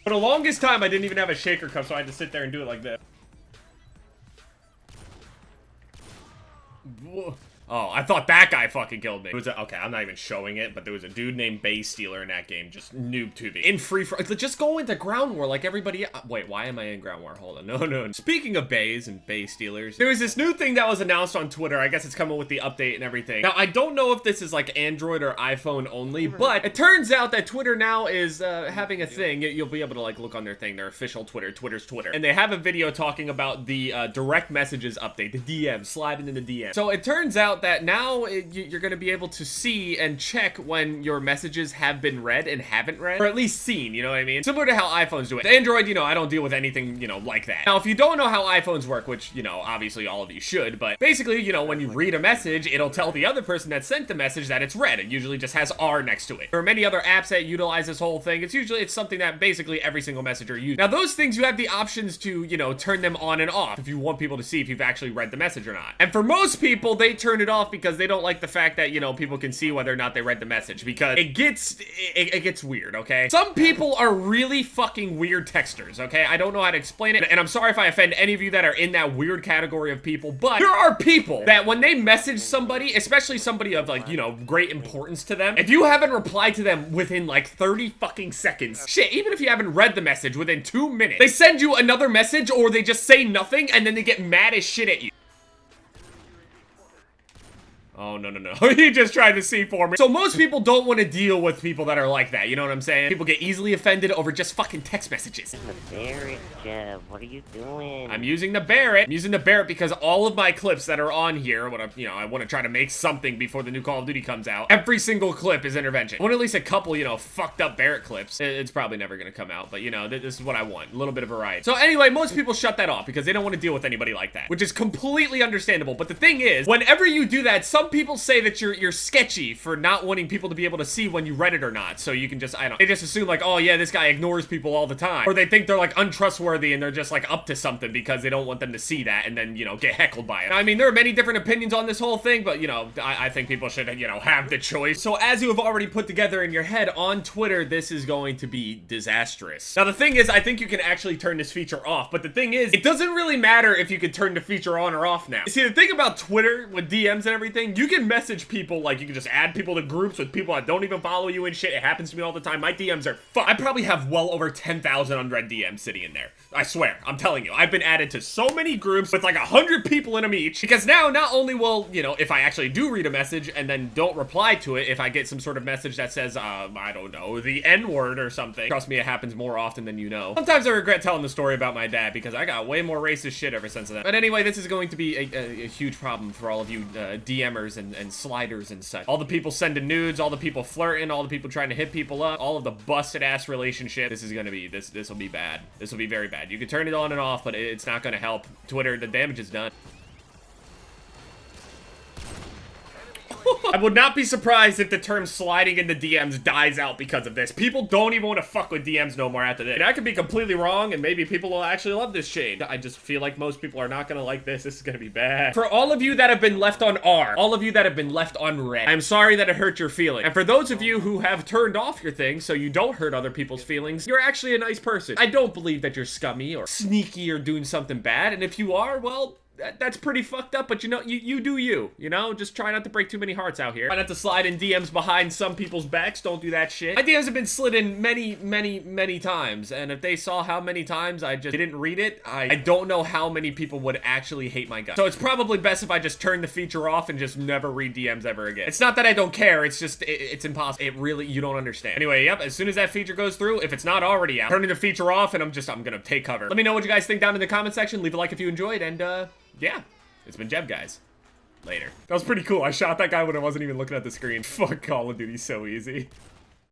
For the longest time, I didn't even have a shaker cup, so I had to sit there and do it like this. Whoa. Oh, I thought that guy fucking killed me. It was okay, I'm not even showing it, but there was a dude named Base Stealer in that game, just noob to me. In free for just go into Ground War like everybody. Wait, why am I in Ground War? Hold on, no. Speaking of Bays and Base Stealers, there was this new thing that was announced on Twitter. I guess it's coming with the update and everything. Now, I don't know if this is like Android or iPhone only, but it turns out that Twitter now is having a thing. You'll be able to like look on their thing, their official Twitter, Twitter's Twitter, and they have a video talking about the direct messages update, the DM, sliding in the DM. So it turns out that now you're going to be able to see and check when your messages have been read and haven't read, or at least seen, you know what I mean? Similar to how iPhones do it. Android, you know, I don't deal with anything, you know, like that. Now, if you don't know how iPhones work, which, you know, obviously all of you should, but basically, you know, when you read a message, it'll tell the other person that sent the message that it's read. It usually just has R next to it. There are many other apps that utilize this whole thing. It's something that basically every single messenger uses. Now, those things, you have the options to, you know, turn them on and off if you want people to see if you've actually read the message or not. And for most people, they turn it off because they don't like the fact that, you know, people can see whether or not they read the message, because it gets weird, okay? Some people are really fucking weird texters, okay? I don't know how to explain it, and I'm sorry if I offend any of you that are in that weird category of people, but there are people that when they message somebody, especially somebody of, like, you know, great importance to them, if you haven't replied to them within like 30 fucking seconds, shit, even if you haven't read the message within 2 minutes, they send you another message, or they just say nothing and then they get mad as shit at you. Oh, no. He just tried to C4 me. So most people don't want to deal with people that are like that, you know what I'm saying? People get easily offended over just fucking text messages. The Barrett, Jeff, what are you doing? I'm using the Barrett. I'm using the Barrett because all of my clips that are on here, when I want to try to make something before the new Call of Duty comes out, every single clip is intervention. I want at least a couple, you know, fucked up Barrett clips. It's probably never going to come out, but you know, this is what I want. A little bit of variety. So anyway, most people shut that off because they don't want to deal with anybody like that, which is completely understandable. But the thing is, whenever you do that, some people say that you're sketchy for not wanting people to be able to see when you read it or not. So you can just, they just assume like, oh yeah, this guy ignores people all the time. Or they think they're like untrustworthy and they're just like up to something because they don't want them to see that and then, you know, get heckled by it. I mean, there are many different opinions on this whole thing, but you know, I think people should, you know, have the choice. So as you have already put together in your head, on Twitter, this is going to be disastrous. Now the thing is, I think you can actually turn this feature off, but the thing is, it doesn't really matter if you could turn the feature on or off now. See, the thing about Twitter with DMs and everything, you can message people, like you can just add people to groups with people that don't even follow you and shit. It happens to me all the time. My DMs are fucked. I probably have well over 10,000 unread DMs sitting in there. I swear, I'm telling you, I've been added to so many groups with like 100 people in them each, because now not only will, you know, if I actually do read a message and then don't reply to it, if I get some sort of message that says, I don't know, the N-word or something, trust me, it happens more often than you know. Sometimes I regret telling the story about my dad because I got way more racist shit ever since then. But anyway, this is going to be a huge problem for all of you DMers and sliders and such. All the people sending nudes, all the people flirting, all the people trying to hit people up, all of the busted ass relationship. This is gonna be, this will be bad. This will be very bad. You can turn it on and off, but it's not gonna help. Twitter, the damage is done. I would not be surprised if the term sliding into DMs dies out because of this. People don't even want to fuck with DMs no more after this. And I could be completely wrong, and maybe people will actually love this shade. I just feel like most people are not gonna like this. This is gonna be bad. For all of you that have been left on R, all of you that have been left on red, I'm sorry that it hurt your feelings. And for those of you who have turned off your thing so you don't hurt other people's feelings, you're actually a nice person. I don't believe that you're scummy or sneaky or doing something bad, and if you are, well, that's pretty fucked up, but you know, you do you know? Just try not to break too many hearts out here. Try not to slide in DMs behind some people's backs. Don't do that shit. My DMs have been slid in many times, and if they saw how many times I just didn't read it, I don't know how many people would actually hate my guts. So it's probably best if I just turn the feature off and just never read DMs ever again. It's not that I don't care, it's just, it's impossible. It really, you don't understand. Anyway, yep, as soon as that feature goes through, if it's not already out, turning the feature off and I'm gonna take cover. Let me know what you guys think down in the comment section. Leave a like if you enjoyed, and yeah, it's been Jeb, guys. Later. That was pretty cool. I shot that guy when I wasn't even looking at the screen. Fuck, Call of Duty so easy.